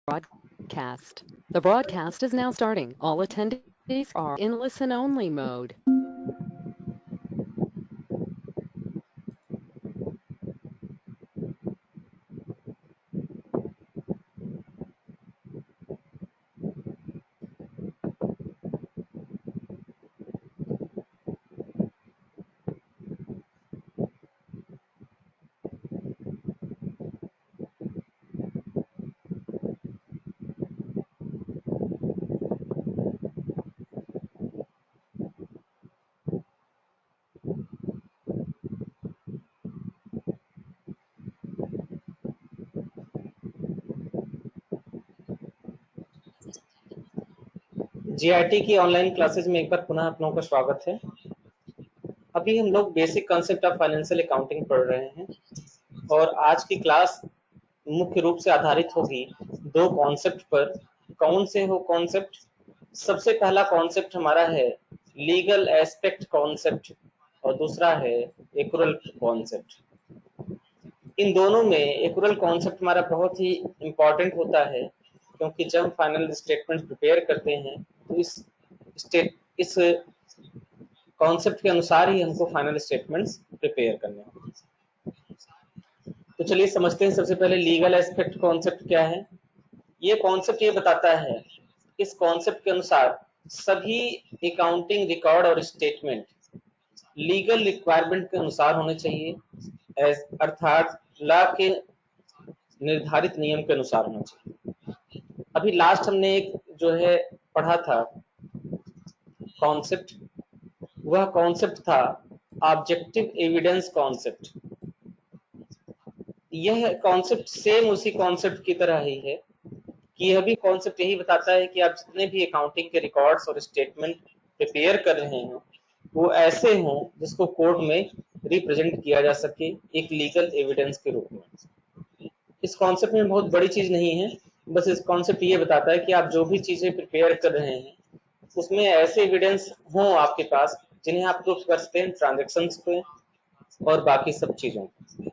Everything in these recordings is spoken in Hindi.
broadcast. The broadcast is now starting. All attendees are in listen-only mode. GRT की ऑनलाइन क्लासेज में एक बार पुनः आप लोगों का स्वागत है। अभी हम लोग basic concept of financial accounting पढ़ रहे हैं और आज की क्लास मुख्य रूप से आधारित होगी दो कॉन्सेप्ट पर। कौन से हो कॉन्सेप्ट? सबसे पहला कॉन्सेप्ट हमारा है लीगल एस्पेक्ट कॉन्सेप्ट और दूसरा है एक्रूअल कॉन्सेप्ट। इन दोनों में एक्रूअल कॉन्सेप्ट हमारा बहुत ही इम्पोर्टेंट होता है, क्योंकि जब हम फाइनल स्टेटमेंट प्रिपेयर करते हैं तो इस कॉन्सेप्ट के अनुसार ही हमको फाइनल स्टेटमेंट्स प्रिपेयर करने होंगे। तो चलिए समझते हैं सबसे पहले लीगल एस्पेक्ट कॉन्सेप्ट क्या है। ये कॉन्सेप्ट ये बताता है, इस कॉन्सेप्ट के अनुसार सभी अकाउंटिंग रिकॉर्ड और स्टेटमेंट लीगल रिक्वायरमेंट के अनुसार होने चाहिए, अर्थात लॉ के निर्धारित नियम के अनुसार होना चाहिए। अभी लास्ट हमने एक जो है पढ़ा था कॉन्सेप्ट, वह कॉन्सेप्ट था ऑब्जेक्टिव एविडेंस कॉन्सेप्ट। यह कॉन्सेप्ट सेम उसी कॉन्सेप्ट की तरह ही है कि यह भी कॉन्सेप्ट यही बताता है कि आप जितने भी अकाउंटिंग के रिकॉर्ड्स और स्टेटमेंट प्रिपेयर कर रहे हैं वो ऐसे हों जिसको कोर्ट में रिप्रेजेंट किया जा सके एक लीगल एविडेंस के रूप में। इस कॉन्सेप्ट में बहुत बड़ी चीज नहीं है, बस इस कॉन्सेप्ट ये बताता है कि आप जो भी चीजें प्रिपेयर कर रहे हैं उसमें ऐसे एविडेंस हों आपके पास जिन्हें आप प्रूफ कर सकते हैं ट्रांजेक्शन्स पे और बाकी सब चीजों पे।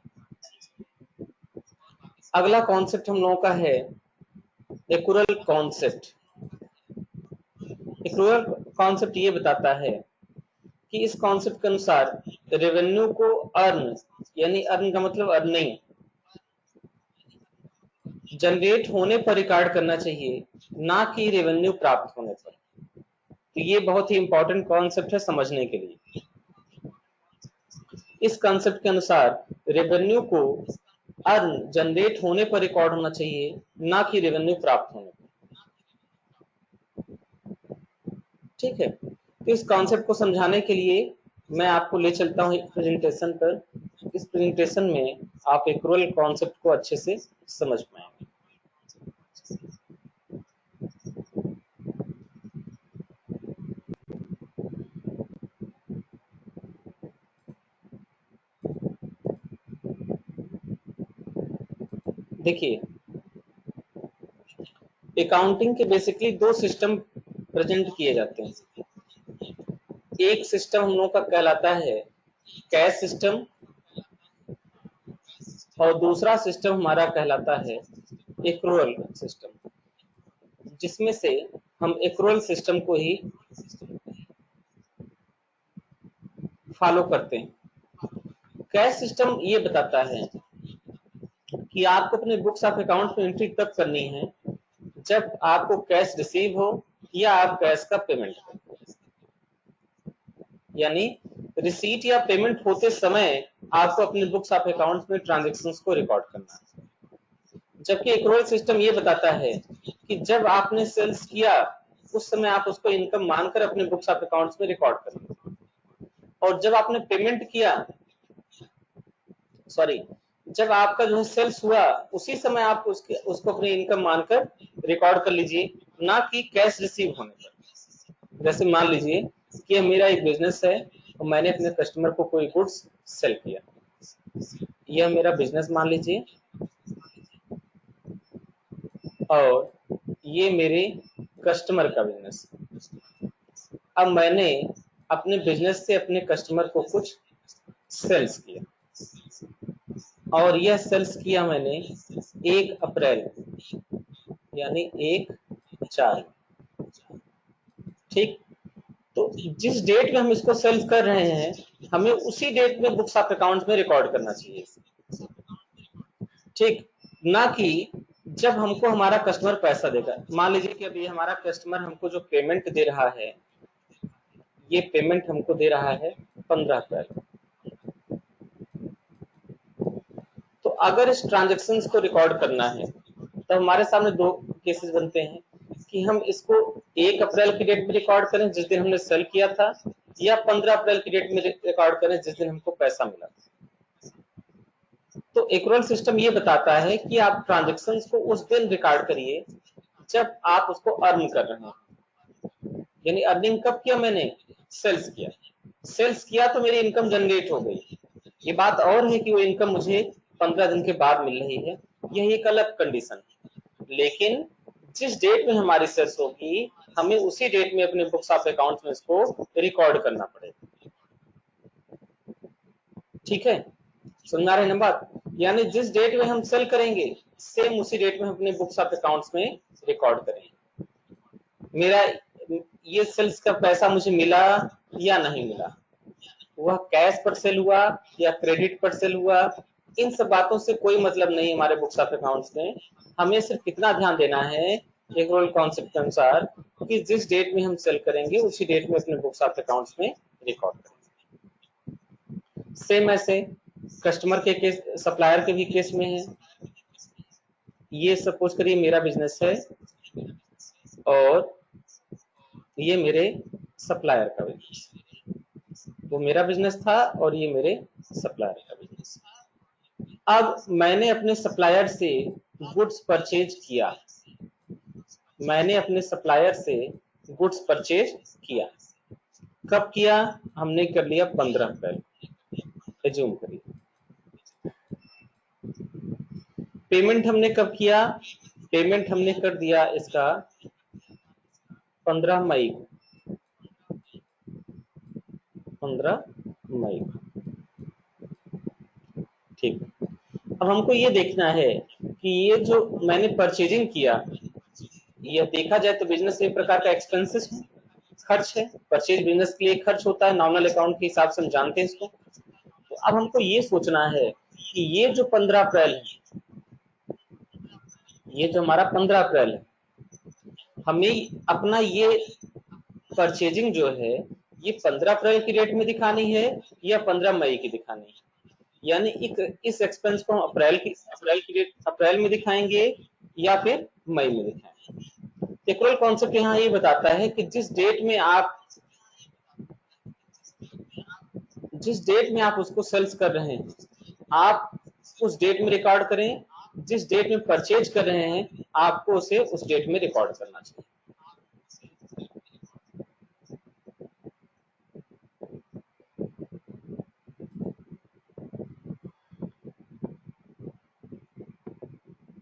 अगला कॉन्सेप्ट हम लोगों का है एक्रूअल कॉन्सेप्ट। एक्रूअल कॉन्सेप्ट ये बताता है कि इस कॉन्सेप्ट के अनुसार रेवेन्यू को अर्न, यानी अर्न का मतलब अर्निंग, जनरेट होने पर रिकॉर्ड करना चाहिए, ना कि रेवेन्यू प्राप्त होने पर। तो ये बहुत ही इंपॉर्टेंट कॉन्सेप्ट है समझने के लिए। इस कॉन्सेप्ट के अनुसार रेवेन्यू को अर्न जनरेट होने पर रिकॉर्ड होना चाहिए, ना कि रेवेन्यू प्राप्त होने पर। ठीक है, तो इस कॉन्सेप्ट को समझाने के लिए मैं आपको ले चलता हूँ एक प्रेजेंटेशन पर। इस प्रेजेंटेशन में आप एक्रूअल कॉन्सेप्ट को अच्छे से समझ पाएंगे। देखिए, अकाउंटिंग के बेसिकली दो सिस्टम प्रेजेंट किए जाते हैं। एक सिस्टम हम लोगों का कहलाता है कैश सिस्टम और दूसरा सिस्टम हमारा कहलाता है एक्रूअल सिस्टम, जिसमें से हम एक्रूअल सिस्टम को ही फॉलो करते हैं। कैश सिस्टम ये बताता है कि आपको अपने बुक्स ऑफ अकाउंट में एंट्री तब करनी है जब आपको कैश रिसीव हो या आप कैश का पेमेंट करो, यानी रिसीट या पेमेंट होते समय आपको अपने बुक्स ऑफ अकाउंट में ट्रांजैक्शंस को रिकॉर्ड करना है। जबकि एक्रूअल सिस्टम ये बताता है कि जब आपने सेल्स किया उस समय आप उसको इनकम मानकर अपने बुक्स ऑफ अकाउंट्स में रिकॉर्ड करें, और जब आपने पेमेंट किया, सॉरी, जब आपका जो है सेल्स हुआ उसी समय आप उसको अपनी इनकम मानकर रिकॉर्ड कर लीजिए, ना कि कैश रिसीव होने पर। जैसे मान लीजिए कि मेरा एक बिजनेस है और मैंने अपने कस्टमर को कोई गुड्स सेल किया, यह मेरा बिजनेस मान लीजिए, और ये मेरे कस्टमर का बिजनेस। अब मैंने अपने बिजनेस से अपने कस्टमर को कुछ सेल्स किया, और यह सेल्स किया मैंने 1 अप्रैल, यानी 1/4। ठीक, तो जिस डेट में हम इसको सेल कर रहे हैं हमें उसी डेट में बुक्स ऑफ अकाउंट्स में रिकॉर्ड करना चाहिए। ठीक, ना कि जब हमको हमारा कस्टमर पैसा देगा। मान लीजिए कि अभी हमारा कस्टमर हमको जो पेमेंट दे रहा है, ये पेमेंट हमको दे रहा है 15 अप्रैल। तो अगर इस ट्रांजेक्शन को रिकॉर्ड करना है तो हमारे सामने दो केसेस बनते हैं कि हम इसको 1 अप्रैल की डेट में रिकॉर्ड करें जिस दिन हमने सेल किया था, या 15 अप्रैल की डेट में रिकॉर्ड करें जिस दिन हमको पैसा मिला। तो एक्रूअल सिस्टम ये बताता है कि आप ट्रांजेक्शन्स को उस दिन रिकॉर्ड करिए जब आप उसको अर्न कर रहे हैं। यानी अर्निंग कब किया मैंने? सेल्स किया। सेल्स किया तो मेरी इनकम जनरेट हो गई। ये बात और है कि वो इनकम मुझे 15 दिन के बाद मिल रही है, यह एक अलग कंडीशन है। लेकिन जिस डेट में हमारी सेल्स होगी हमें उसी डेट में अपने बुक्स ऑफ अकाउंट्स में इसको रिकॉर्ड करना पड़ेगा। ठीक है, समझ आ रही है ना बात? यानी जिस डेट में हम सेल करेंगे सेम उसी डेट में हम अपने बुक्स ऑफ अकाउंट्स में रिकॉर्ड करेंगे। मेरा ये सेल्स का पैसा मुझे मिला या नहीं मिला, वह कैश पर सेल हुआ या क्रेडिट पर सेल हुआ, इन सब बातों से कोई मतलब नहीं हमारे बुक्स ऑफ अकाउंट्स में। हमें सिर्फ कितना ध्यान देना है एक्रूअल कॉन्सेप्ट के अनुसार कि जिस डेट में हम सेल करेंगे उसी डेट में अपने बुक्स ऑफ अकाउंट्स में रिकॉर्ड करेंगे। सेम ऐसे कस्टमर के केस, सप्लायर के भी केस में है। ये सपोज करिए मेरा बिजनेस है और ये मेरे सप्लायर का बिजनेस, वो मेरा बिजनेस था और ये मेरे सप्लायर का बिजनेस। अब मैंने अपने सप्लायर से गुड्स परचेज किया, मैंने अपने सप्लायर से गुड्स परचेज किया। कब किया? हमने कर लिया 15 अप्रैल, एज्यूम करिए। पेमेंट हमने कब किया? पेमेंट हमने कर दिया इसका 15 मई को, 15 मई को। ठीक, अब हमको ये देखना है कि ये जो मैंने परचेजिंग किया, यह देखा जाए तो बिजनेस एक प्रकार का एक्सपेंसेस है, खर्च है। परचेज बिजनेस के लिए खर्च होता है, नॉमिनल अकाउंट के हिसाब से हम जानते हैं इसको। तो अब हमको ये सोचना है कि ये जो 15 अप्रैल है, ये जो हमारा 15 अप्रैल है, हमें अपना ये परचेजिंग जो है ये 15 अप्रैल की डेट में दिखानी है या 15 मई की दिखानी है। यानी इस एक्सपेंस को हम अप्रैल में दिखाएंगे या फिर मई में दिखाएंगे। एक्रूअल कॉन्सेप्ट यहाँ ये बताता है कि जिस डेट में आप उसको सेल्स कर रहे हैं आप उस डेट में रिकॉर्ड करें, जिस डेट में परचेज कर रहे हैं आपको उसे उस डेट में रिकॉर्ड करना चाहिए।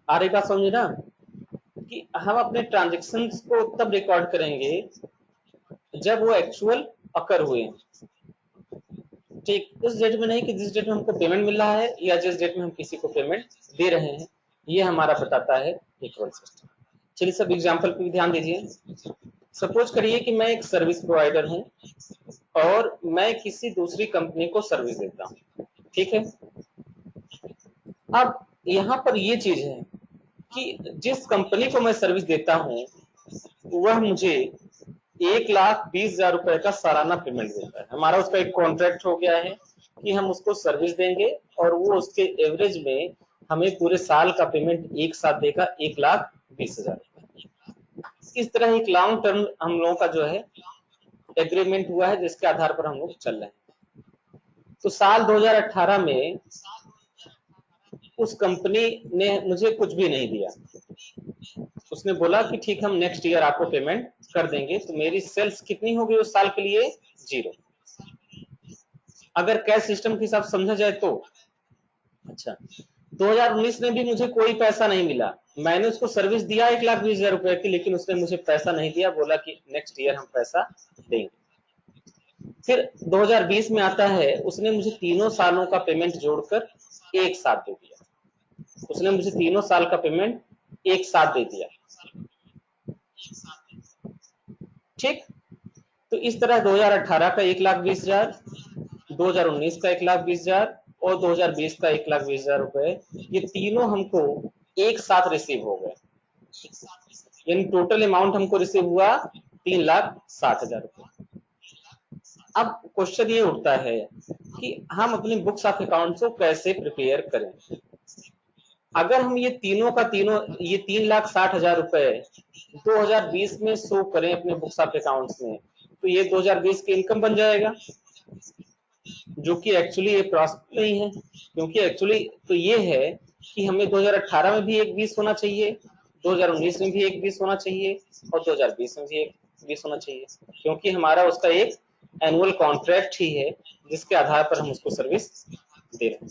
आ रही बात समझे ना कि हम अपने ट्रांजेक्शन्स को तब रिकॉर्ड करेंगे जब वो एक्चुअल अकर हुए। ठीक, उस डेट में नहीं कि जिस डेट में हमको पेमेंट मिल रहा है या जिस डेट में हम किसी को पेमेंट दे रहे हैं। ये हमारा बताता है एक्रूअल सिस्टम। चलिए सब एग्जांपल पे भी ध्यान दीजिए। सपोज करिए कि मैं एक सर्विस प्रोवाइडर हूं और मैं किसी दूसरी कंपनी को सर्विस देता हूं। ठीक है, अब यहाँ पर ये चीज है कि जिस कंपनी को मैं सर्विस देता हूं वह मुझे 1,20,000 रुपए का सालाना पेमेंट देता है। हमारा उसका एक कॉन्ट्रैक्ट हो गया है कि हम उसको सर्विस देंगे और वो उसके एवरेज में हमें पूरे साल का पेमेंट एक साथ देगा, 1,20,000 रुपए। इस तरह एक लॉन्ग टर्म हम लोगों का जो है एग्रीमेंट हुआ है जिसके आधार पर हम लोग चल रहे हैं। तो साल 2018 में उस कंपनी ने मुझे कुछ भी नहीं दिया, उसने बोला कि ठीक हम नेक्स्ट ईयर आपको पेमेंट कर देंगे। तो मेरी सेल्स कितनी हो गई उस साल के लिए? 0। अगर कैश सिस्टम के हिसाब से समझा जाए तो अच्छा 2019 में भी मुझे कोई पैसा नहीं मिला, मैंने उसको सर्विस दिया 1,20,000 रुपए की, लेकिन उसने मुझे पैसा नहीं दिया, बोला कि नेक्स्ट ईयर हम पैसा देंगे। फिर 2020 में आता है, उसने मुझे तीनों सालों का पेमेंट जोड़कर एक साथ दे दिया। उसने मुझे तीनों साल का पेमेंट एक साथ दे दिया। ठीक, तो इस तरह 2018 का 1,20,000, 2019 का 1,20,000 और 2020 का 1,20,000 रुपए, ये तीनों हमको एक साथ रिसीव हो गए, यानी टोटल अमाउंट हमको रिसीव हुआ 3,60,000 रुपए। अब क्वेश्चन ये उठता है कि हम अपनी बुक्स ऑफ अकाउंट्स को कैसे प्रिपेयर करें। अगर हम ये तीनों का तीनों, ये 3,60,000 रुपए 2020 में शो करें अपने बुक्स ऑफ अकाउंट्स में, तो ये 2020 की इनकम बन जाएगा, जो कि एक्चुअली ये प्रॉस्पेक्ट नहीं है, क्योंकि एक्चुअली तो ये है कि हमें 2018 में भी 1,20 होना चाहिए, 2019 में भी 1,20 होना चाहिए और 2020 में भी 1,20 होना चाहिए, क्योंकि हमारा उसका एक एनुअल कॉन्ट्रैक्ट ही है जिसके आधार पर हम उसको सर्विस दे रहे हैं।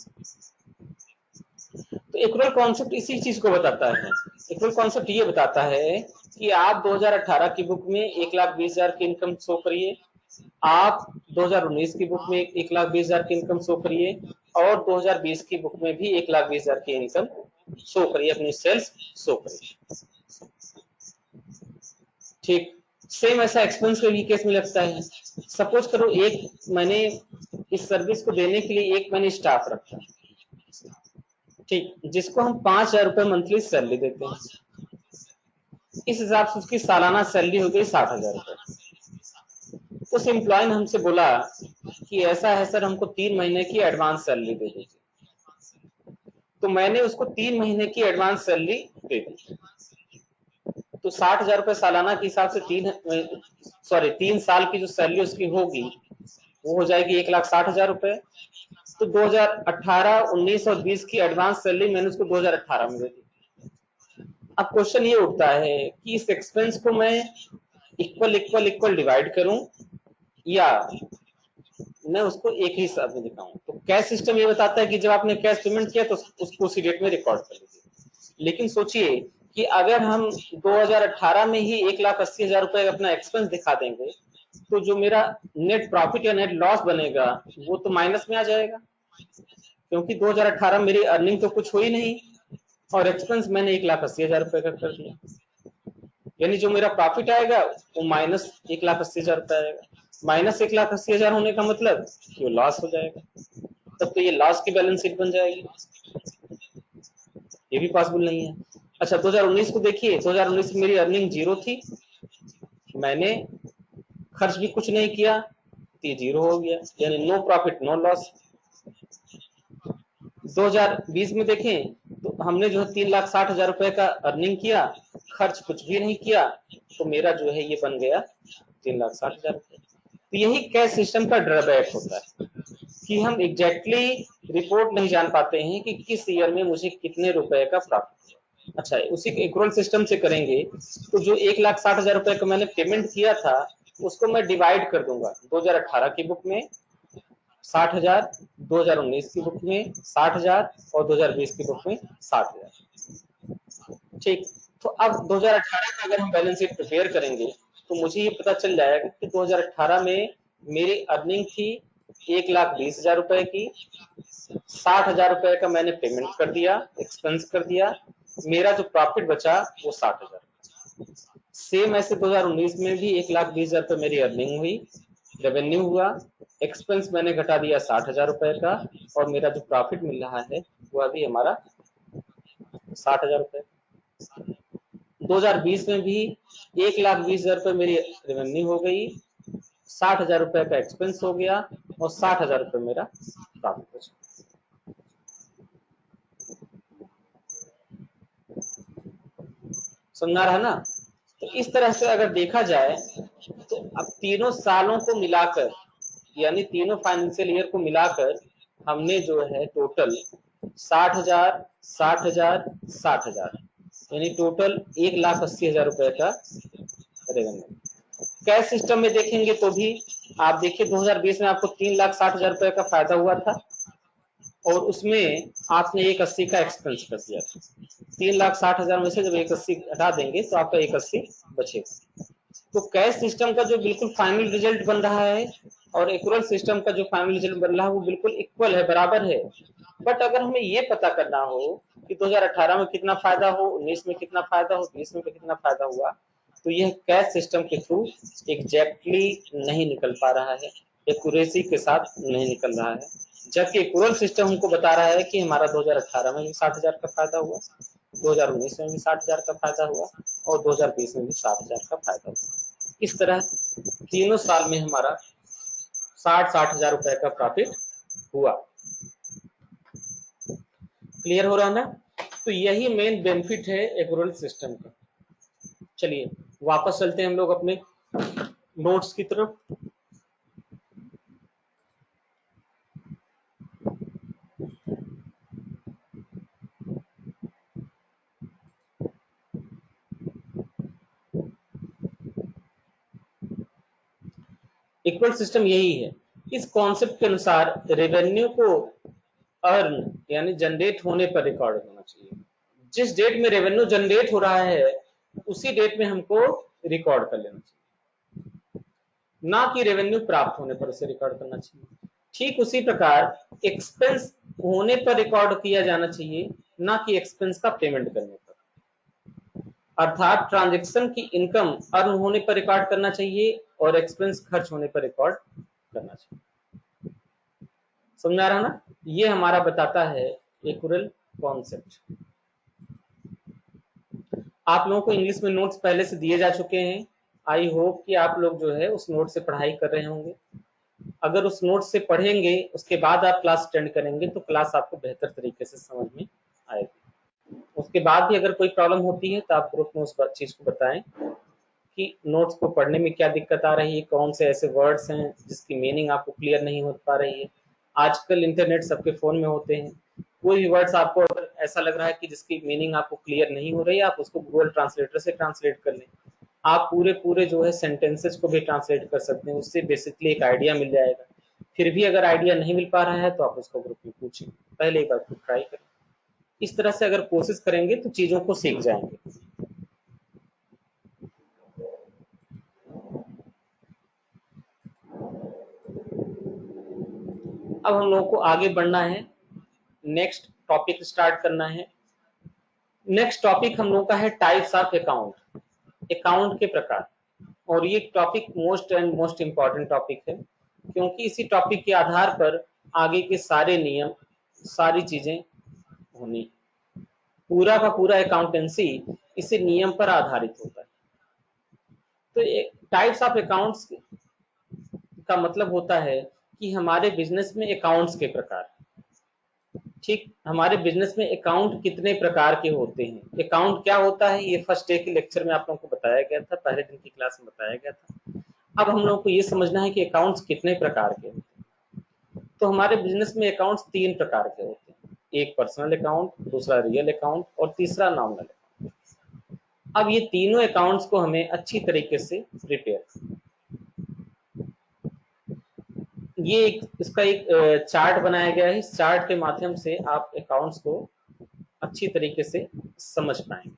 तो एक्रुअल कॉन्सेप्ट इसी चीज को बताता है। एक्रुअल कॉन्सेप्ट ये बताता है कि आप 2018 की बुक में 1,20,000 की इनकम शो करिए, आप 2019 की बुक में 1,20,000 की इनकम शो करिए और 2020 की बुक में भी 1,20,000 की इनकम शो करिए, अपनी सेल्स शो करिए। ठीक, सेम ऐसा एक्सपेंस के भी केस में लगता है। सपोज करो एक मैंने इस सर्विस को देने के लिए एक मैंने स्टाफ रखा, ठीक, जिसको हम 5,000 रुपए मंथली सैलरी देते हैं, इस हिसाब से उसकी सालाना सैलरी हो गई 60,000 रुपए। उस एम्प्लॉय ने हमसे बोला कि ऐसा है सर, हमको 3 महीने की एडवांस सैलरी दे दीजिए, तो मैंने उसको 3 महीने की एडवांस सैलरी दे दी, तो 60,000 रुपए सालाना के हिसाब से 3 साल की जो सैलरी उसकी होगी वो हो जाएगी 1,60,000 रुपए। तो 2018, 19 और 20 की एडवांस सैलरी मैंने उसको 2018 में दे दी। अब क्वेश्चन ये उठता है कि इस एक्सपेंस को मैं इक्वल डिवाइड करूं या मैं उसको एक ही हिसाब में दिखाऊं। तो कैश सिस्टम ये बताता है कि जब आपने कैश पेमेंट किया तो उसको उसी डेट में रिकॉर्ड कर लीजिए। लेकिन सोचिए कि अगर हम 2018 में ही 1,80,000 रुपए अपना एक्सपेंस दिखा देंगे, तो जो मेरा नेट प्रॉफिट या नेट लॉस बनेगा वो तो माइनस में आ जाएगा, क्योंकि 2018 मेरी अर्निंग तो कुछ हुई नहीं और एक्सपेंस मैंने 1,80,000 रुपए का कर दिया, यानी जो मेरा प्रॉफिट आएगा वो माइनस 1,80,000 रुपए आएगा। माइनस 1,80,000 होने का मतलब कि वो लॉस हो जाएगा, तब तो ये लॉस की बैलेंस शीट बन जाएगी, ये भी पॉसिबल नहीं है। अच्छा, 2019 को देखिए, 2019 में मेरी अर्निंग 0 थी, मैंने खर्च भी कुछ नहीं किया तो ये 0 हो गया, यानी नो प्रॉफिट नो लॉस। 2020 में देखें तो हमने जो है 3,60,000 रुपए का अर्निंग किया, खर्च कुछ भी नहीं किया, तो मेरा जो है ये बन गया 3,60,000 रुपए। तो यही कैश सिस्टम का ड्रॉबैक होता है कि हम एग्जैक्टली रिपोर्ट नहीं जान पाते हैं कि किस ईयर में मुझे कितने रुपए का प्रॉफिट हुआ। अच्छा, उसी एक्रुअल सिस्टम से करेंगे तो जो 1,60,000 रुपए का मैंने पेमेंट किया था उसको मैं डिवाइड कर दूंगा 2018 की बुक में 60,000, 2019 की बुक में 60,000 और 2020 की बुक में 60,000। ठीक, तो अब 2018 का अगर हम बैलेंस शीट प्रिपेयर करेंगे तो मुझे ये पता चल जाएगा कि 2018 में मेरी अर्निंग थी 1,20,000 रुपए की, 60,000 रुपए का मैंने पेमेंट कर दिया, एक्सपेंस कर दिया, मेरा जो प्रॉफिट बचा वो 60,000। सेम ऐसे 2019 में भी 1,20,000 रुपए मेरी अर्निंग हुई, रेवेन्यू हुआ, एक्सपेंस मैंने घटा दिया 60,000 रुपए का और मेरा जो प्रॉफिट मिल रहा है वो अभी हमारा 60,000 रुपए। 2020 में भी 1,20,000 रुपए मेरी रेवेन्यू हो गई, 60,000 रुपए का एक्सपेंस हो गया और 60,000 रुपए मेरा प्रॉफिट बचा। समझा रहा ना? तो इस तरह से अगर देखा जाए तो अब तीनों सालों को मिलाकर, यानी तीनों फाइनेंशियल ईयर को मिलाकर हमने जो है टोटल 60,000, 60,000, 60,000, यानी टोटल 1,80,000 रुपए का रेवेन्यू। कैश सिस्टम में देखेंगे तो भी आप देखिए 2020 में आपको 3,60,000 रुपए का फायदा हुआ था और उसमें आपने 1,80 का एक्सपेंस कर दिया था। 3,60,000 में से जब 1,80 हटा देंगे तो आपका 1,80 बचेगा। तो कैश सिस्टम का जो बिल्कुल फाइनल रिजल्ट बन रहा है और एक्रुअल सिस्टम का जो फाइनल रिजल्ट बन रहा है वो बिल्कुल इक्वल है, बराबर है। बट अगर हमें ये पता करना हो कि 2018 में कितना फायदा हो, 19 में कितना फायदा हो, 20 में कितना फायदा हुआ, तो यह कैश सिस्टम के थ्रू एग्जैक्टली नहीं निकल पा रहा है, एक्यूरेसी के साथ नहीं निकल रहा है। जबकि एक्यूरल सिस्टम हमको बता रहा है कि हमारा 2018 में भी 60,000 का फायदा हुआ, 2019 में भी 60,000 का फायदा हुआ और 2020 में भी 60,000 का फायदा हुआ। इस तरह तीनों साल में हमारा 60,000 रुपए का प्रॉफिट हुआ। क्लियर हो रहा ना? तो यही मेन बेनिफिट है एक्यूरल सिस्टम का। चलिए वापस चलते हैं हम लोग अपने नोट्स की तरफ। इक्वल सिस्टम यही है। इस कॉन्सेप्ट के अनुसार रेवेन्यू को अर्न यानी जनरेट होने पर रिकॉर्ड होना चाहिए। जिस डेट में रेवेन्यू जनरेट हो रहा है उसी डेट में हमको रिकॉर्ड कर लेना चाहिए, ना कि रेवेन्यू प्राप्त होने पर उसे रिकॉर्ड करना चाहिए। ठीक उसी प्रकार एक्सपेंस होने पर रिकॉर्ड किया जाना चाहिए, ना कि एक्सपेंस का पेमेंट करने पर। अर्थात ट्रांजैक्शन की इनकम अर्न होने पर रिकॉर्ड करना चाहिए और एक्सपेंस खर्च होने पर रिकॉर्ड करना चाहिए। समझ आ रहा ना? ये हमारा बताता है एक्यूरल कॉन्सेप्ट। आप लोगों को इंग्लिश में नोट्स पहले से दिए जा चुके हैं। आई होप कि आप लोग जो है उस नोट से पढ़ाई कर रहे होंगे। अगर उस नोट से पढ़ेंगे उसके बाद आप क्लास अटेंड करेंगे तो क्लास आपको बेहतर तरीके से समझ में आएगी। उसके बाद भी अगर कोई प्रॉब्लम होती है तो आप ग्रुप में उस चीज को बताएं कि नोट्स को पढ़ने में क्या दिक्कत आ रही है, कौन से ऐसे वर्ड्स हैं जिसकी मीनिंग आपको क्लियर नहीं हो पा रही है। आजकल इंटरनेट सबके फोन में होते हैं, कोई भी वर्ड्स आपको अगर ऐसा लग रहा है कि जिसकी मीनिंग आपको क्लियर नहीं हो रही है, आप उसको गूगल ट्रांसलेटर से ट्रांसलेट कर लें। आप पूरे पूरे जो है सेंटेंसेस को भी ट्रांसलेट कर सकते हैं, उससे बेसिकली एक आइडिया मिल जाएगा। फिर भी अगर आइडिया नहीं मिल पा रहा है तो आप उसको ग्रुप में पूछें, पहले एक बार खुद ट्राई करें। इस तरह से अगर कोशिश करेंगे तो चीजों को सीख जाएंगे। अब हम लोगों को आगे बढ़ना है, नेक्स्ट टॉपिक स्टार्ट करना है। नेक्स्ट टॉपिक हम लोगों का है टाइप्स ऑफ अकाउंट, अकाउंट के प्रकार। और ये टॉपिक मोस्ट इंपॉर्टेंट टॉपिक है, क्योंकि इसी टॉपिक के आधार पर आगे के सारे नियम, सारी चीजें होनी। पूरा का पूरा अकाउंटेंसी इसी नियम पर आधारित होता है। तो टाइप्स ऑफ अकाउंट्स का मतलब होता है कि हमारे बिजनेस में अकाउंट्स के प्रकार। ठीक, हमारे बिजनेस में अकाउंट कितने प्रकार के होते हैं, अकाउंट क्या होता है, ये फर्स्ट डे के लेक्चर में आप लोगों को बताया गया था, पहले दिन की क्लास में बताया गया था। अब हम लोगों को ये समझना है कि अकाउंट्स कितने प्रकार के होते हैं। तो हमारे बिजनेस में अकाउंट्स 3 प्रकार के होते हैं, एक पर्सनल अकाउंट, दूसरा रियल अकाउंट और तीसरा नॉमिनल अकाउंट। अब ये तीनों अकाउंट्स को हमें अच्छी तरीके से प्रिपेयर, ये इसका एक चार्ट बनाया गया है। इस चार्ट के माध्यम से आप अकाउंट्स को अच्छी तरीके से समझ पाएंगे।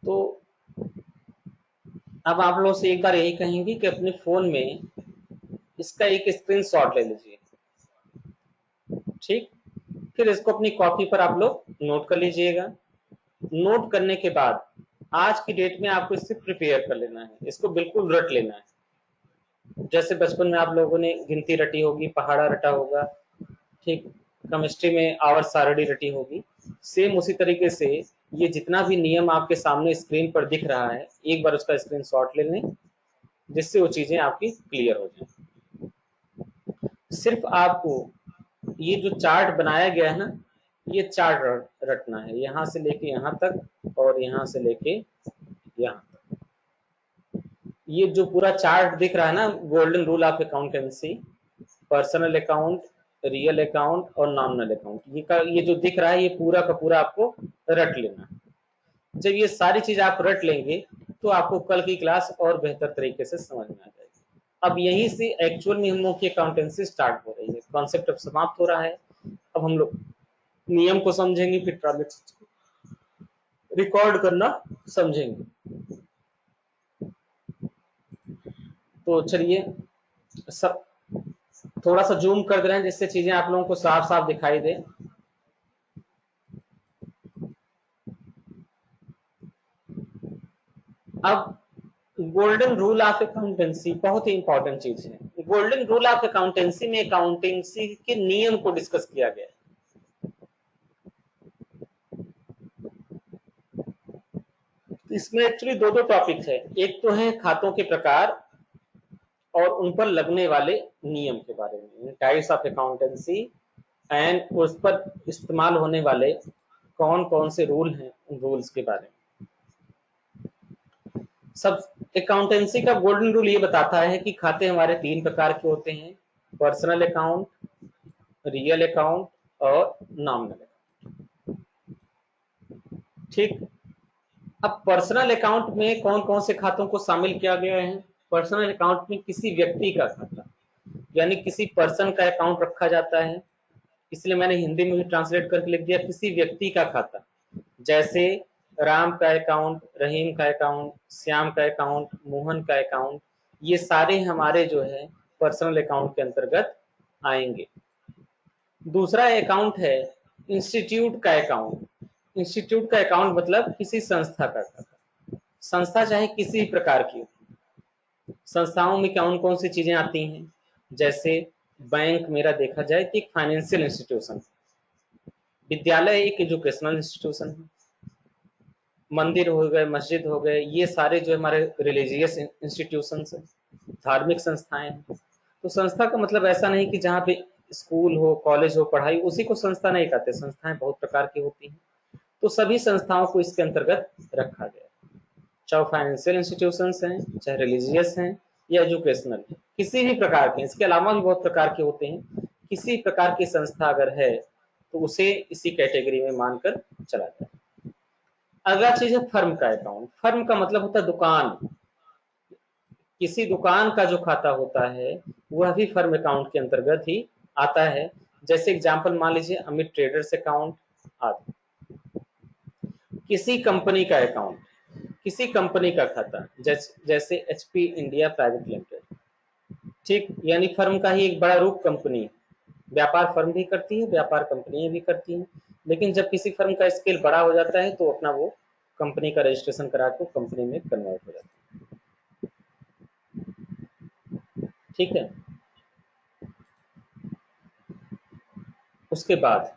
तो अब आप लोगों से एक बार यही कहेंगे कि अपने फोन में इसका एक स्क्रीनशॉट ले लीजिए। ठीक, फिर इसको अपनी कॉपी पर आप लोग नोट कर लीजिएगा। नोट करने के बाद आज की डेट में आपको इससे प्रिपेयर कर लेना है, इसको बिल्कुल रट लेना है। जैसे बचपन में आप लोगों ने गिनती रटी होगी, पहाड़ा रटा होगा, ठीक, केमिस्ट्री में आवर्त सारणी रटी होगी, सेम उसी तरीके से ये जितना भी नियम आपके सामने स्क्रीन पर दिख रहा है, एक बार उसका स्क्रीनशॉट ले लें, जिससे वो चीजें आपकी क्लियर हो जाए। सिर्फ आपको ये जो चार्ट बनाया गया है ना, ये चार्ट रटना है, यहां से लेके यहां तक और यहां से लेके यहां तक। ये जो पूरा चार्ट दिख रहा है ना, golden rule of accountancy, personal account, real account और नॉमिनल अकाउंट, ये जो दिख रहा है, ये पूरा का पूरा आपको रट लेना। जब ये सारी चीज आप रट लेंगे तो आपको कल की क्लास और बेहतर तरीके से समझ में आ जाएगी। अब यहीं से एक्चुअल में हम लोग की अकाउंटेंसी स्टार्ट हो रही है, कॉन्सेप्ट अब समाप्त हो रहा है। अब हम लोग नियम को समझेंगे, फिर ट्रांजेक्शन को रिकॉर्ड करना समझेंगे। तो चलिए सब थोड़ा सा जूम कर दे रहे हैं जिससे चीजें आप लोगों को साफ साफ दिखाई दे। अब गोल्डन रूल ऑफ अकाउंटेंसी बहुत ही इंपॉर्टेंट चीज है। गोल्डन रूल ऑफ अकाउंटेंसी में अकाउंटेंसी के नियम को डिस्कस किया गया है। इसमें एक्चुअली दो टॉपिक है, एक तो है खातों के प्रकार और उन पर लगने वाले नियम के बारे में, टाइप्स ऑफ अकाउंटेंसी, एंड उस पर इस्तेमाल होने वाले कौन कौन से रूल हैं, उन रूल्स के बारे में। सब अकाउंटेंसी का गोल्डन रूल ये बताता है कि खाते हमारे 3 प्रकार के होते हैं, पर्सनल अकाउंट, रियल अकाउंट और नॉमिनल अकाउंट। ठीक। अब पर्सनल अकाउंट में कौन कौन से खातों को शामिल किया गया है? पर्सनल अकाउंट में किसी व्यक्ति का खाता, यानी किसी पर्सन का अकाउंट रखा जाता है, इसलिए मैंने हिंदी में भी ट्रांसलेट करके लिख दिया किसी व्यक्ति का खाता। जैसे राम का अकाउंट, रहीम का अकाउंट, श्याम का अकाउंट, मोहन का अकाउंट, ये सारे हमारे जो है पर्सनल अकाउंट के अंतर्गत आएंगे। दूसरा अकाउंट है इंस्टीट्यूट का अकाउंट। इंस्टीट्यूट का अकाउंट मतलब किसी संस्था का खाता। संस्था चाहे किसी प्रकार की, संस्थाओं में कौन कौन सी चीजें आती हैं, जैसे बैंक मेरा देखा जाए तो एक फाइनेंशियल इंस्टीट्यूशन, विद्यालय एक एजुकेशनल इंस्टीट्यूशन है, मंदिर हो गए, मस्जिद हो गए, ये सारे जो हमारे रिलीजियस इंस्टीट्यूशंस हैं, धार्मिक संस्थाएं हैं। तो संस्था का मतलब ऐसा नहीं कि जहाँ पे स्कूल हो, कॉलेज हो, पढ़ाई, उसी को संस्था नहीं कहते। संस्थाएं बहुत प्रकार की होती हैं, तो सभी संस्थाओं को इसके अंतर्गत रखा गया, चाहे फाइनेंशियल इंस्टीट्यूशंस हैं, चाहे रिलीजियस हैं या एजुकेशनल, किसी भी प्रकार के। इसके अलावा भी बहुत प्रकार के होते हैं, किसी प्रकार की संस्था अगर है तो उसे इसी कैटेगरी में मानकर चला जाए। अगला चीज है फर्म का अकाउंट। फर्म का मतलब होता है दुकान, किसी दुकान का जो खाता होता है वह भी फर्म अकाउंट के अंतर्गत ही आता है। जैसे एग्जांपल मान लीजिए अमित ट्रेडर्स अकाउंट आदि। किसी कंपनी का अकाउंट, किसी कंपनी का खाता, जैसे एचपी इंडिया प्राइवेट लिमिटेड। ठीक, यानी फर्म का ही एक बड़ा रूप कंपनी है। व्यापार फर्म भी करती है, व्यापार कंपनियां भी करती हैं, लेकिन जब किसी फर्म का स्केल बड़ा हो जाता है तो अपना वो कंपनी का रजिस्ट्रेशन करा के कंपनी में कन्वर्ट हो जाता है। ठीक है। उसके बाद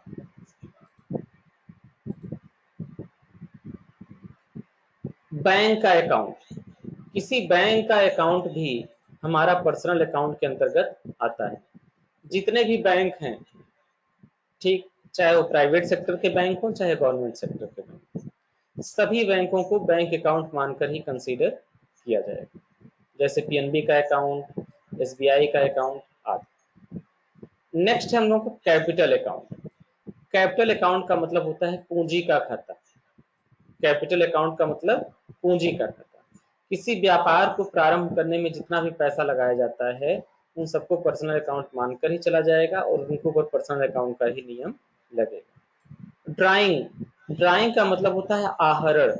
बैंक का अकाउंट। किसी बैंक का अकाउंट भी हमारा पर्सनल अकाउंट के अंतर्गत आता है। जितने भी बैंक हैं, ठीक, चाहे वो प्राइवेट सेक्टर के बैंक हो चाहे गवर्नमेंट सेक्टर के बैंक, सभी बैंकों को बैंक अकाउंट मानकर ही कंसीडर किया जाएगा। जैसे पीएनबी का अकाउंट, एसबीआई का अकाउंट आदि। नेक्स्ट है हम लोग को कैपिटल अकाउंट। कैपिटल अकाउंट का मतलब होता है पूंजी का खाता। कैपिटल अकाउंट का मतलब पूंजी का खाता। किसी व्यापार को प्रारंभ करने में जितना भी पैसा लगाया जाता है उन सबको पर्सनल अकाउंट मानकर ही चला जाएगा और उनके ऊपर पर्सनल अकाउंट का ही नियम लगेगा। ड्राइंग। ड्राइंग का मतलब होता है आहरण।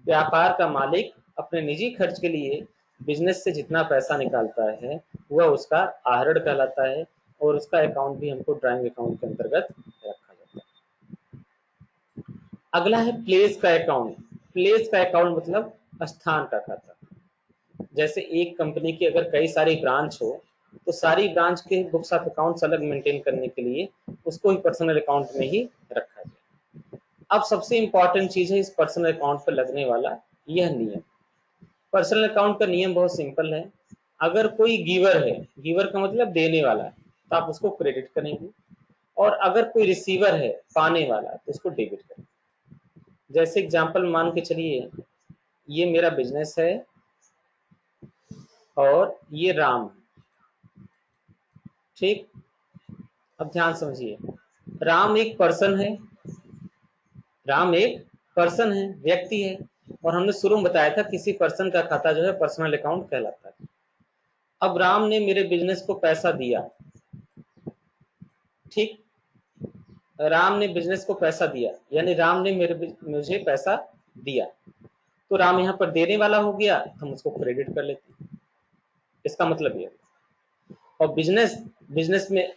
व्यापार का मालिक अपने निजी खर्च के लिए बिजनेस से जितना पैसा निकालता है वह उसका आहरण कहलाता है और उसका अकाउंट भी हमको ड्राइंग अकाउंट के अंतर्गत रखा जाता है। अगला है प्लेस का अकाउंट। प्लेस का अकाउंट मतलब स्थान का खाता। जैसे एक कंपनी की अगर कई सारी ब्रांच हो तो सारी ब्रांच के बुक्स ऑफ अकाउंट्स अलग मेंटेन करने के लिए उसको ही पर्सनल अकाउंट में ही रखा जाए। अब सबसे इंपॉर्टेंट चीज है इस पर्सनल अकाउंट पर लगने वाला यह नियम। पर्सनल अकाउंट का नियम बहुत सिंपल है। अगर कोई गिवर है, गिवर का मतलब देने वाला है, तो आप उसको क्रेडिट करेंगे, और अगर कोई रिसीवर है, पाने वाला, तो उसको डेबिट करेंगे। जैसे एग्जांपल मान के चलिए, ये मेरा बिजनेस है और ये राम है। ठीक, अब ध्यान समझिए, राम एक पर्सन है, राम एक पर्सन है, व्यक्ति है, और हमने शुरू में बताया था किसी पर्सन का खाता जो है पर्सनल अकाउंट कहलाता है। अब राम ने मेरे बिजनेस को पैसा दिया, ठीक, राम ने बिजनेस को पैसा दिया, यानी राम ने मुझे पैसा दिया, तो राम यहाँ पर देने वाला हो गया, हम उसको क्रेडिट कर लेते हैं। इसका मतलब ये। और बिजनेस बिजनेस में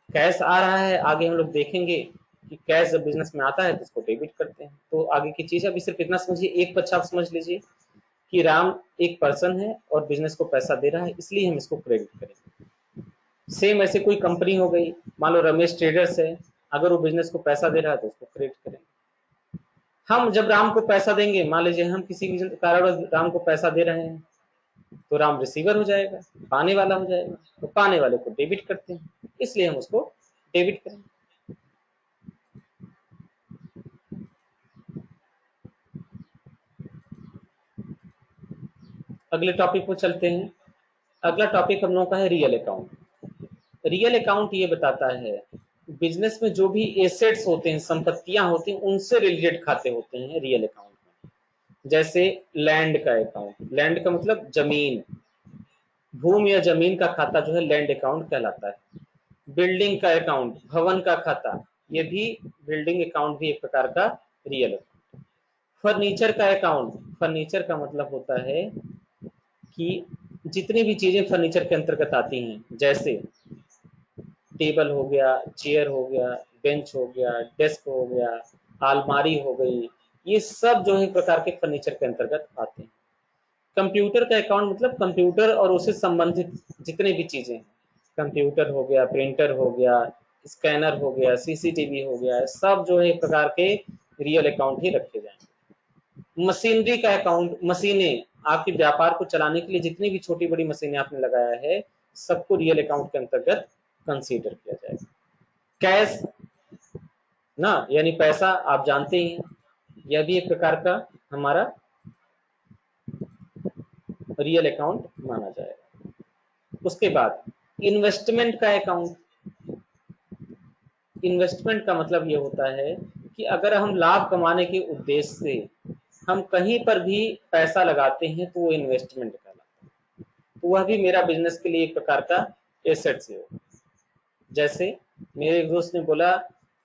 कैश आ रहा है, आगे हम लोग देखेंगे कि कैश जब बिजनेस में आता है तो उसको डेबिट करते हैं। तो आगे की चीज अभी सिर्फ इतना समझिए, एक पक्ष आप समझ लीजिए कि राम एक पर्सन है और बिजनेस को पैसा दे रहा है, इसलिए हम इसको क्रेडिट करेंगे। सेम ऐसे कोई कंपनी हो गई, मान लो रमेश ट्रेडर्स है, अगर वो बिजनेस को पैसा दे रहा है तो उसको क्रेडिट करेंगे। हम जब राम को पैसा देंगे, मान लीजिए हम किसी भी कारण राम को पैसा दे रहे हैं, तो राम रिसीवर हो जाएगा, पाने वाला हो जाएगा, तो पाने वाले को डेबिट करते हैं, इसलिए हम उसको डेबिट करेंगे। अगले टॉपिक पर चलते हैं। अगला टॉपिक हम लोगों का है रियल अकाउंट। रियल अकाउंट ये बताता है बिजनेस में जो भी एसेट्स होते हैं, संपत्तियां होती हैं, उनसे रिलेटेड खाते होते हैं रियल अकाउंट में। जैसे लैंड का अकाउंट, लैंड का मतलब जमीन, भूमि या जमीन का खाता जो है लैंड अकाउंट कहलाता है। बिल्डिंग का अकाउंट, भवन का खाता, ये भी बिल्डिंग अकाउंट भी एक प्रकार का रियल अकाउंट। फर्नीचर का अकाउंट, फर्नीचर का मतलब होता है कि जितनी भी चीजें फर्नीचर के अंतर्गत आती हैं, जैसे टेबल हो गया, चेयर हो गया, बेंच हो गया, डेस्क हो गया, अलमारी हो गई, ये सब जो है प्रकार के फर्नीचर के अंतर्गत आते हैं। कंप्यूटर का अकाउंट मतलब कंप्यूटर और उससे संबंधित जितने भी चीजें हैं, कंप्यूटर हो गया, प्रिंटर हो गया, स्कैनर हो गया, सीसीटीवी हो गया, सब जो है एक प्रकार के रियल अकाउंट ही रखे जाएंगे। मशीनरी का अकाउंट, मशीनें, आपके व्यापार को चलाने के लिए जितनी भी छोटी बड़ी मशीनें आपने लगाया है, सबको रियल अकाउंट के अंतर्गत कंसीडर किया जाएगा। कैश ना, यानी पैसा, आप जानते ही हैं, यह भी एक प्रकार का हमारा रियल अकाउंट माना जाएगा। उसके बाद इन्वेस्टमेंट का अकाउंट। इन्वेस्टमेंट का मतलब ये होता है कि अगर हम लाभ कमाने के उद्देश्य से हम कहीं पर भी पैसा लगाते हैं तो वो इन्वेस्टमेंट कहलाता है। तो वह भी मेरा बिजनेस के लिए एक प्रकार का एसेट से हो। जैसे मेरे एक दोस्त ने बोला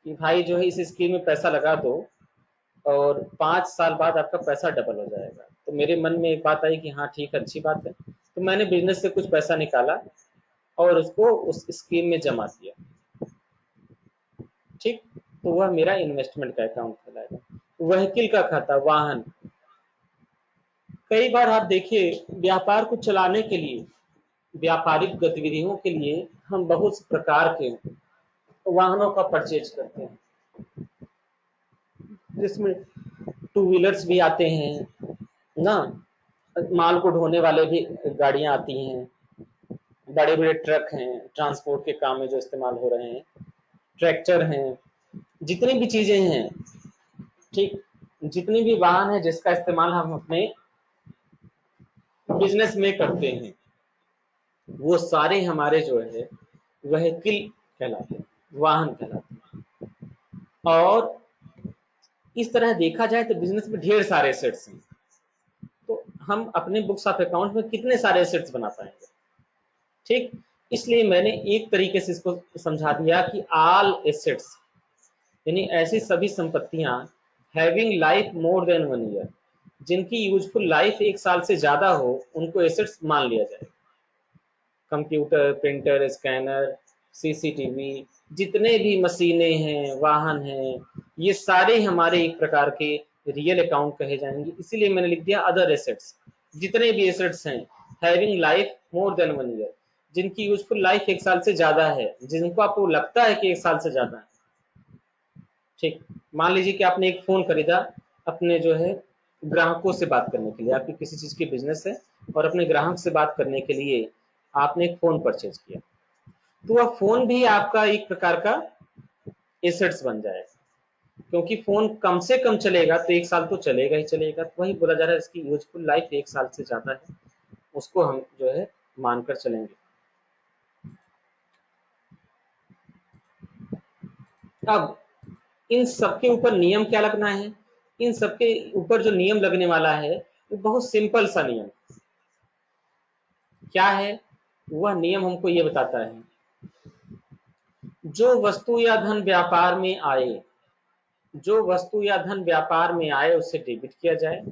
कि भाई जो है इस स्कीम में पैसा लगा दो और 5 साल बाद आपका पैसा डबल हो जाएगा। तो मेरे मन में एक बात आई कि हाँ ठीक है, अच्छी बात है। तो मैंने बिजनेस से कुछ पैसा निकाला और उसको उस स्कीम में जमा किया। ठीक, तो वह मेरा इन्वेस्टमेंट का अकाउंट कहलाएगा। व्हीकल का खाता, वाहन। कई बार आप देखिए व्यापार को चलाने के लिए, व्यापारिक गतिविधियों के लिए हम बहुत से प्रकार के वाहनों का परचेज करते हैं, जिसमें टू व्हीलर्स भी आते हैं ना, माल को ढोने वाले भी गाड़ियां आती हैं, बड़े बड़े ट्रक हैं ट्रांसपोर्ट के काम में जो इस्तेमाल हो रहे हैं, ट्रैक्टर हैं, जितनी भी चीजें हैं, ठीक, जितनी भी वाहन है जिसका इस्तेमाल हम अपने बिजनेस में करते हैं, वो सारे हमारे जो है व्हीकल कहलाते हैं, वाहन कहलाते हैं। और इस तरह देखा जाए तो बिजनेस में ढेर सारे एसेट्स हैं। तो हम अपने बुक्स ऑफ अकाउंट में कितने सारे एसेट्स बना पाएंगे, ठीक। इसलिए मैंने एक तरीके से इसको समझा दिया कि ऑल एसेट्स, यानी ऐसी सभी संपत्तियां having life more than 1 year, जिनकी यूजफुल लाइफ 1 साल से ज्यादा हो, उनको एसेट्स मान लिया जाए। कंप्यूटर, प्रिंटर, स्कैनर, सीसीटीवी, जितने भी मशीनें हैं, वाहन हैं, ये सारे हमारे एक प्रकार के रियल अकाउंट कहे जाएंगे। इसीलिए मैंने लिख दिया अदर एसेट्स, जितने भी एसेट्स हैं having life more than 1 year, जिनकी यूजफुल लाइफ 1 साल से ज्यादा है, जिनको आपको लगता है कि 1 साल से ज्यादा है, ठीक। मान लीजिए कि आपने एक फोन खरीदा अपने जो है ग्राहकों से बात करने के लिए, आपकी किसी चीज की बिजनेस है और अपने ग्राहक से बात करने के लिए आपने एक फोन परचेज किया, तो वह फोन भी आपका एक प्रकार का एसेट्स बन जाएगा, क्योंकि फोन कम से कम चलेगा तो 1 साल तो चलेगा ही चलेगा। तो वही बोला जा रहा है इसकी यूजफुल लाइफ 1 साल से ज्यादा है, उसको हम जो है मानकर चलेंगे। अब इन सबके ऊपर नियम क्या लगना है, इन सबके ऊपर जो नियम लगने वाला है वो बहुत सिंपल सा नियम क्या है। वह नियम हमको ये बताता है जो वस्तु या धन व्यापार में आए, जो वस्तु या धन व्यापार में आए उसे डेबिट किया जाए,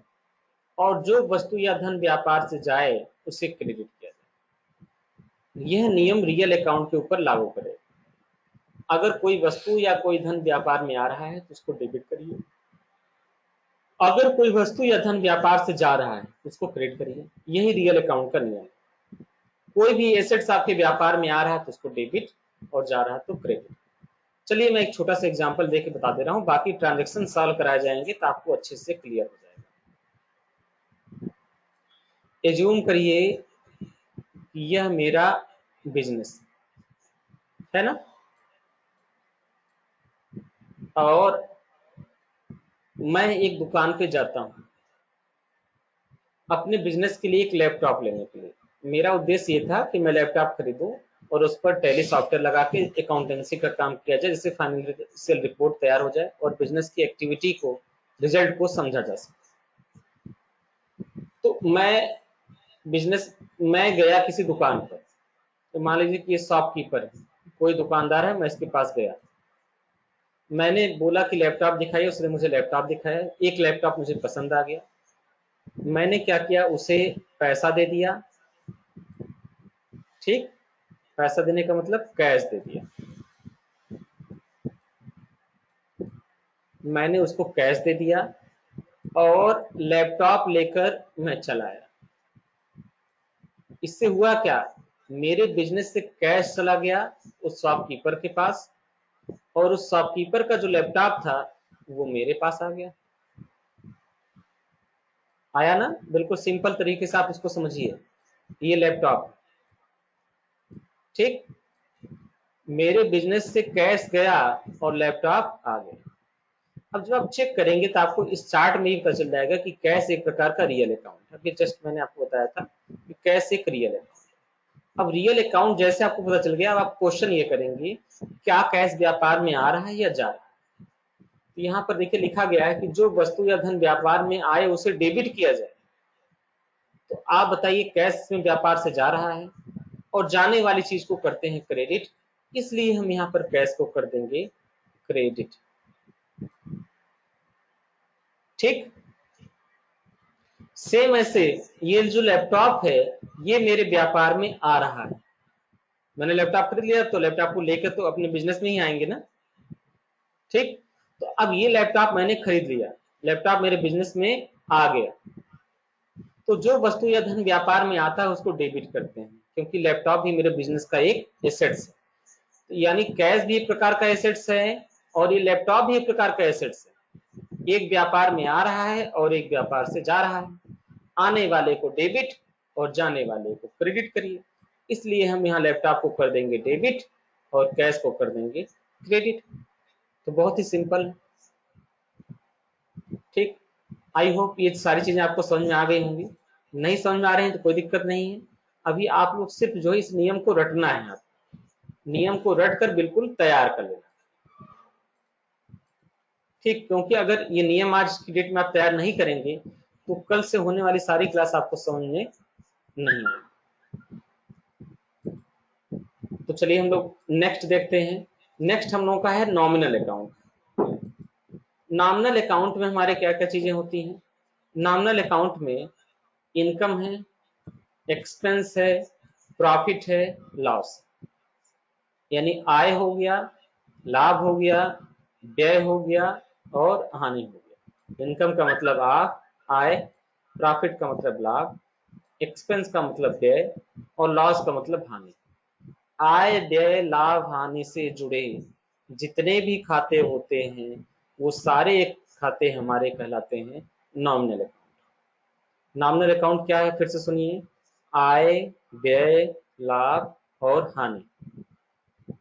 और जो वस्तु या धन व्यापार से जाए उसे क्रेडिट किया जाए। यह नियम रियल अकाउंट के ऊपर लागू करेगा। अगर कोई वस्तु या कोई धन व्यापार में आ रहा है तो उसको डेबिट करिए, अगर कोई वस्तु या धन व्यापार से जा रहा है तो उसको क्रेडिट करिए। यही रियल अकाउंट का नियम है। कोई भी एसेट्स आपके व्यापार में आ रहा है तो उसको डेबिट, और जा रहा है तो क्रेडिट। चलिए मैं एक छोटा सा एग्जांपल देके बता दे रहा हूँ, बाकी ट्रांजैक्शन सॉल्व कराए जाएंगे तो आपको अच्छे से क्लियर हो जाएगा। एज्यूम करिए कि यह मेरा बिजनेस है ना, और मैं एक दुकान पे जाता हूँ अपने बिजनेस के लिए एक लैपटॉप लेने के लिए। मेरा उद्देश्य ये था कि मैं लैपटॉप खरीदूं और उस पर टैली सॉफ्टवेयर लगा के अकाउंटेंसी का काम किया जाए, जिससे फाइनेंशियल रिपोर्ट तैयार हो जाए और बिजनेस की एक्टिविटी को, रिजल्ट को समझा जा सके। तो मैं गया किसी दुकान पर, तो मान लीजिए कि ये शॉपकीपर है, कोई दुकानदार है, मैं इसके पास गया, मैंने बोला कि लैपटॉप दिखाइए, उसने मुझे लैपटॉप दिखाया, एक लैपटॉप मुझे पसंद आ गया, मैंने क्या किया, उसे पैसा दे दिया। ठीक, पैसा देने का मतलब कैश दे दिया, मैंने उसको कैश दे दिया और लैपटॉप लेकर मैं चला आया। इससे हुआ क्या, मेरे बिजनेस से कैश चला गया उस शॉपकीपर के पास, और उस शॉपकीपर का जो लैपटॉप था वो मेरे पास आ गया। आया ना? बिल्कुल सिंपल तरीके से आप इसको समझिए। ये लैपटॉप, ठीक, मेरे बिजनेस से कैश गया और लैपटॉप आ गया। अब जब आप चेक करेंगे तो आपको इस चार्ट में ही पता चल जाएगा कि कैश एक प्रकार का रियल अकाउंट है। अभी जस्ट मैंने आपको बताया था कि कैश एक रियल अकाउंट। अब रियल अकाउंट जैसे आपको पता चल गया, अब आप क्वेश्चन ये करेंगे क्या कैश व्यापार में आ रहा है या जा रहा है। तो यहाँ पर देखिए लिखा गया है कि जो वस्तु या धन व्यापार में आए उसे डेबिट किया जाए। तो आप बताइए कैश में व्यापार से जा रहा है और जाने वाली चीज को करते हैं क्रेडिट, इसलिए हम यहाँ पर कैश को कर देंगे क्रेडिट। ठीक, सेम ऐसे ये जो लैपटॉप है ये मेरे व्यापार में आ रहा है, मैंने लैपटॉप खरीद लिया तो लैपटॉप को लेकर तो अपने बिजनेस में ही आएंगे ना। ठीक, तो अब ये लैपटॉप मैंने खरीद लिया, लैपटॉप मेरे बिजनेस में आ गया, तो जो वस्तु या धन व्यापार में आता है उसको डेबिट करते हैं, क्योंकि लैपटॉप भी मेरे बिजनेस का एक एसेट्स है। तो यानी कैश भी एक प्रकार का एसेट्स है और ये लैपटॉप भी एक प्रकार का एसेट्स है। एक व्यापार में आ रहा है और एक व्यापार से जा रहा है। आने वाले को डेबिट और जाने वाले को क्रेडिट करिए, इसलिए हम यहाँ लैपटॉप को कर देंगे डेबिट और कैश को कर देंगे क्रेडिट। तो बहुत ही सिंपल है। ठीक, आई होप ये सारी चीजें आपको समझ में आ गई होंगी। नहीं समझ में आ रहे हैं तो कोई दिक्कत नहीं है, अभी आप लोग सिर्फ जो है इस नियम को रटना है, आप नियम को रट कर बिल्कुल तैयार कर लेना। ठीक, क्योंकि अगर ये नियम आज की डेट में आप तैयार नहीं करेंगे तो कल से होने वाली सारी क्लास आपको समझ में नहीं आएगी। तो चलिए हम लोग नेक्स्ट देखते हैं। नेक्स्ट हम लोगों का है नॉमिनल अकाउंट। नॉमिनल अकाउंट में हमारे क्या क्या चीजें होती हैं। नॉमिनल अकाउंट में इनकम है, एक्सपेंस है, प्रॉफिट है, लॉस, यानी आय हो गया, लाभ हो गया, व्यय हो गया और हानि हो गया। इनकम का मतलब आय, प्रॉफिट का मतलब लाभ, एक्सपेंस का मतलब व्यय और लॉस का मतलब हानि। आय, व्यय, लाभ, हानि से जुड़े जितने भी खाते होते हैं वो सारे खाते हमारे कहलाते हैं नॉमिनल अकाउंट। नॉमिनल अकाउंट क्या है, फिर से सुनिए। आय, व्यय, लाभ और हानि,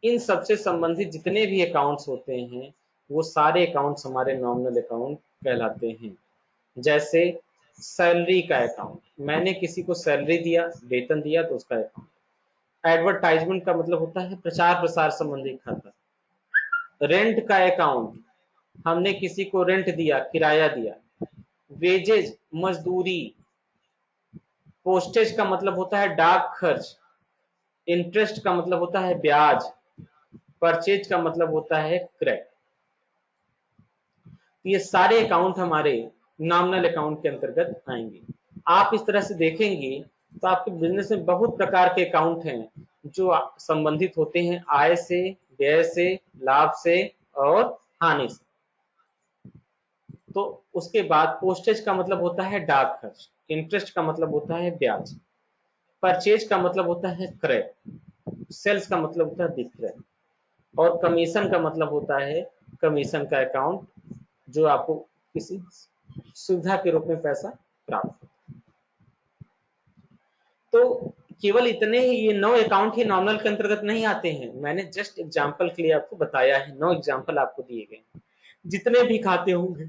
इन सबसे संबंधित जितने भी अकाउंट्स होते हैं वो सारे अकाउंट्स हमारे नॉमिनल अकाउंट कहलाते हैं। जैसे सैलरी का अकाउंट, मैंने किसी को सैलरी दिया, वेतन दिया, तो उसका अकाउंट। एडवर्टाइजमेंट का मतलब होता है प्रचार प्रसार संबंधी खाता। रेंट का अकाउंट, हमने किसी को रेंट दिया, किराया दिया। वेजेज, मजदूरी। पोस्टेज का मतलब होता है डाक खर्च। इंटरेस्ट का मतलब होता है ब्याज। परचेज का मतलब होता है क्रय। ये सारे अकाउंट हमारे नॉमिनल अकाउंट के अंतर्गत आएंगे। आप इस तरह से देखेंगे तो आपके बिजनेस में बहुत प्रकार के अकाउंट हैं जो संबंधित होते हैं आय से, व्यय से, लाभ से और हानि से। तो उसके बाद पोस्टेज का मतलब होता है डाक खर्च, इंटरेस्ट का मतलब होता है ब्याज, परचेज का मतलब होता है क्रय, सेल्स का मतलब होता है विक्रय और कमीशन का मतलब होता है कमीशन का अकाउंट जो आपको किसी सुविधा के रूप में पैसा प्राप्त हो। तो केवल इतने ही ये 9 अकाउंट ही नॉमिनल के अंतर्गत नहीं आते हैं। मैंने जस्ट एग्जांपल के लिए आपको बताया है, 9 एग्जांपल आपको दिए गए। जितने भी खाते होंगे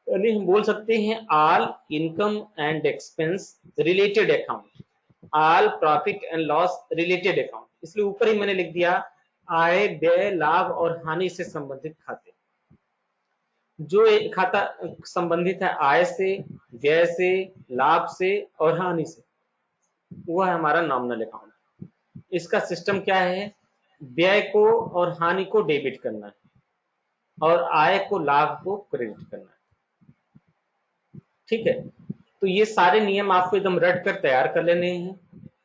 यानी हम बोल सकते हैं all income and expense related account, all profit and loss related account, इसलिए ऊपर ही मैंने लिख दिया आय, व्यय, लाभ और हानि से संबंधित खाते। जो एक खाता संबंधित है आय से, व्यय से, लाभ से और हानि से, वो है हमारा नॉमिनल अकाउंट। इसका सिस्टम क्या है, व्यय को और हानि को डेबिट करना है और आय को, लाभ को क्रेडिट करना है। ठीक है, तो ये सारे नियम आपको एकदम रट कर तैयार कर लेने हैं।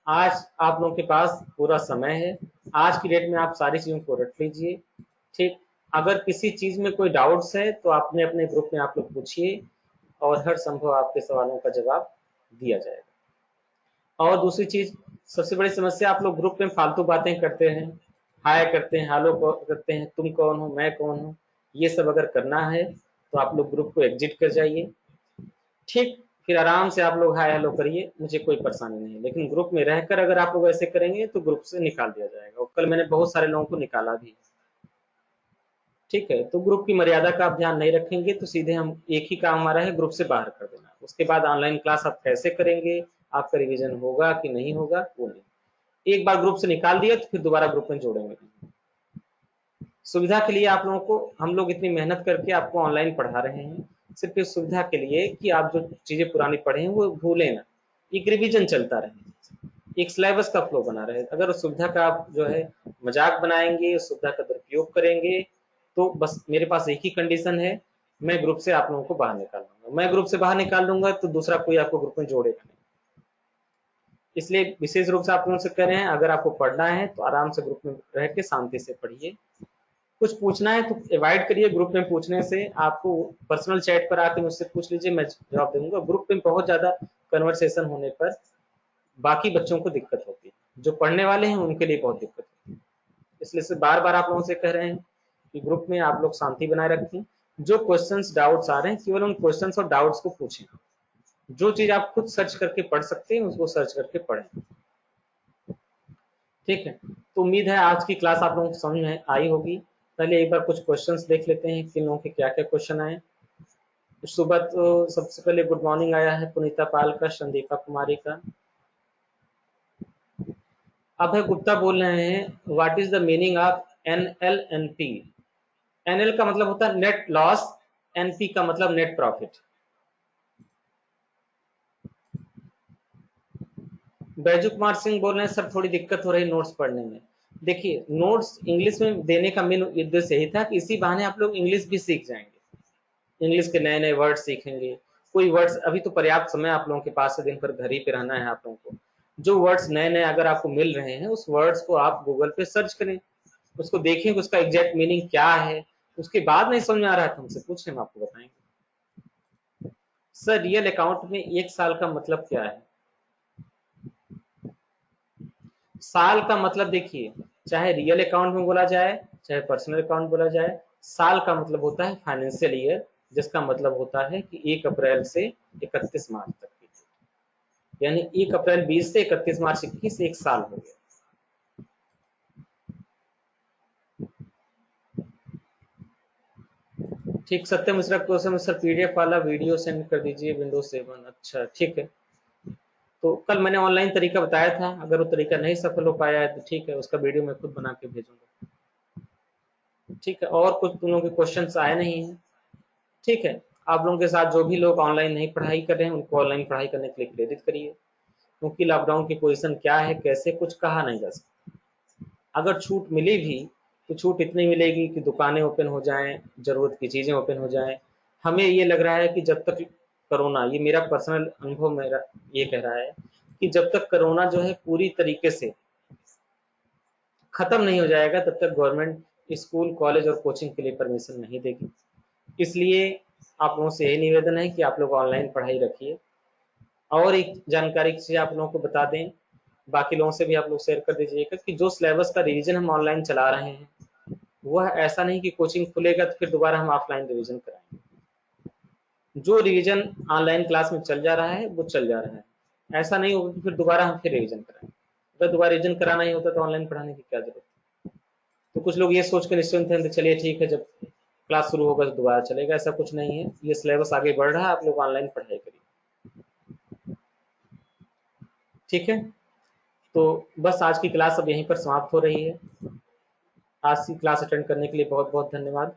आज आप लोगों के पास पूरा समय है, आज की डेट में आप सारी चीजों को रट लीजिए। ठीक, अगर किसी चीज में कोई डाउट्स है तो आपने अपने ग्रुप में आप लोग पूछिए और हर संभव आपके सवालों का जवाब दिया जाएगा। और दूसरी चीज, सबसे बड़ी समस्या, आप लोग ग्रुप में फालतू बातें करते हैं, हाय करते हैं, हेलो करते हैं, तुम कौन हो, मैं कौन हूँ, ये सब अगर करना है तो आप लोग ग्रुप को एग्जिट कर जाइए। ठीक, फिर आराम से आप लोग हाय हेलो करिए, मुझे कोई परेशानी नहीं है। लेकिन ग्रुप में रहकर अगर आप लोग ऐसे करेंगे तो ग्रुप से निकाल दिया जाएगा, और कल मैंने बहुत सारे लोगों को निकाला भी। ठीक है, तो ग्रुप की मर्यादा का आप ध्यान नहीं रखेंगे तो सीधे हम एक ही काम हमारा है, ग्रुप से बाहर कर देना। उसके बाद ऑनलाइन क्लास आप कैसे करेंगे, आपका रिवीजन होगा कि नहीं होगा वो नहीं। एक बार ग्रुप से निकाल दिया तो फिर दोबारा ग्रुप में जोड़ेंगे नहीं। सुविधा के लिए आप लोगों को हम लोग इतनी मेहनत करके आपको ऑनलाइन पढ़ा रहे हैं, सिर्फ इस सुविधा के लिए कि आप जो चीजें पुरानी पढ़े हैं वो भूलें ना, एक रिवीजन चलता रहे, एक सिलेबस का फ्लो बना रहे। अगर उस सुविधा का आप जो है मजाक बनाएंगे, उस सुविधा का दुरुपयोग करेंगे तो बस मेरे पास एक ही कंडीशन है, मैं ग्रुप से आप लोगों को बाहर निकाल दूंगा। मैं ग्रुप से बाहर निकाल दूंगा तो दूसरा कोई आपको ग्रुप में जोड़ेगा नहीं। इसलिए विशेष रूप से आप लोगों से कह रहे हैं, अगर आपको पढ़ना है तो आराम से ग्रुप में रह के शांति से पढ़िए। कुछ पूछना है तो अवॉइड करिए ग्रुप में पूछने से, आपको पर्सनल चैट पर आके मुझसे पूछ लीजिए, मैं जवाब दूंगा। ग्रुप में बहुत ज्यादा कन्वर्सेशन होने पर बाकी बच्चों को दिक्कत होती है, जो पढ़ने वाले हैं उनके लिए बहुत दिक्कत होती है। इसलिए से बार बार आप लोगों से कह रहे हैं कि ग्रुप में आप लोग शांति बनाए रखें। जो क्वेश्चंस डाउट्स आ रहे हैं केवल उन क्वेश्चंस और डाउट्स को पूछें। जो चीज आप खुद सर्च करके पढ़ सकते हैं उसको सर्च करके पढ़ें। ठीक है, तो उम्मीद है आज की क्लास आप लोगों को समझ में आई होगी। पहले एक बार कुछ क्वेश्चंस देख लेते हैं, किन लोगों के क्या क्या क्वेश्चन आए। सुबह तो सबसे पहले गुड मॉर्निंग आया है पुनीता पाल का, संदीपा कुमारी का। अभय गुप्ता बोल रहे हैं what is the meaning of NLNP। NL का मतलब होता है नेट लॉस, NP का मतलब नेट प्रॉफिट। बैजू कुमार सिंह बोल रहे हैं सर थोड़ी दिक्कत हो रही नोट्स पढ़ने में। देखिए, नोट्स इंग्लिश में देने का मेन उद्देश्य यही था कि इसी बहाने आप लोग इंग्लिश भी सीख जाएंगे, इंग्लिश के नए नए वर्ड सीखेंगे। कोई वर्ड्स, अभी तो पर्याप्त समय आप लोगों के पास है, दिन भर घर ही पे रहना है आप लोगों को। जो वर्ड्स नए नए अगर आपको मिल रहे हैं उस वर्ड्स को आप गूगल पे सर्च करें, उसको देखें कि उसका एग्जैक्ट मीनिंग क्या है। उसके बाद नहीं समझ में आ रहा है तो हमसे पूछें, हम आपको बताएंगे। सर रियल अकाउंट में 1 साल का मतलब क्या है? साल का मतलब देखिए, चाहे रियल अकाउंट में बोला जाए चाहे पर्सनल अकाउंट बोला जाए, साल का मतलब होता है फाइनेंशियल ईयर, जिसका मतलब होता है कि 1 अप्रैल से 31 मार्च तक की, यानी 1 अप्रैल 20 से 31 मार्च 21 एक साल हो गया। ठीक, सत्यम मिश्रा क्वेश्चन सर पीडीएफ वाला वीडियो सेंड कर दीजिए विंडोज 7। अच्छा ठीक है, तो कल मैंने ऑनलाइन तरीका बताया था, अगर वो तरीका नहीं सफल हो पाया है तो ठीक है, उसका वीडियो मैं खुद बना के भेजूंगा। ठीक है, और कुछ तुम लोगों के क्वेश्चंस आए नहीं है? ठीक है, आप लोगों के साथ जो भी लोग ऑनलाइन नहीं पढ़ाई कर रहे हैं उनको ऑनलाइन पढ़ाई करने के लिए प्रेरित करिए, क्योंकि लॉकडाउन की पोजीशन क्या है, कैसे, कुछ कहा नहीं जा सकता। अगर छूट मिली भी तो छूट इतनी मिलेगी कि दुकानें ओपन हो जाएं, जरूरत की चीजें ओपन हो जाएं। हमें ये लग रहा है कि जब तक कोरोना, ये मेरा पर्सनल अनुभव मेरा ये कह रहा है कि जब तक कोरोना जो है पूरी तरीके से खत्म नहीं हो जाएगा तब तक गवर्नमेंट स्कूल, कॉलेज और कोचिंग के लिए परमिशन नहीं देगी। इसलिए आप लोगों से यही निवेदन है कि आप लोग ऑनलाइन पढ़ाई रखिए। और एक जानकारी से आप लोगों को बता दें, बाकी लोगों से भी आप लोग शेयर कर दीजिएगा कि जो सिलेबस का रिवीजन हम ऑनलाइन चला रहे हैं वह ऐसा नहीं कि कोचिंग खुलेगा तो फिर दोबारा हम ऑफलाइन रिवीजन कराएंगे। जो रिवीजन ऑनलाइन क्लास में चल जा रहा है वो चल जा रहा है। ऐसा नहीं होगा कि फिर दोबारा हम फिर रिवीजन कराएंगे। अगर दोबारा रिवीजन कराना ही होता तो ऑनलाइन पढ़ाने की क्या जरूरत। तो कुछ लोग ये सोच कर निश्चिंत हैं, चलिए ठीक है, जब क्लास शुरू होगा तो दोबारा चलेगा। ऐसा कुछ नहीं है, ये सिलेबस आगे बढ़ रहा है, आप लोग ऑनलाइन पढ़ाई करिए। ठीक है, तो बस आज की क्लास अब यहीं पर समाप्त हो रही है। आज की क्लास अटेंड करने के लिए बहुत बहुत धन्यवाद।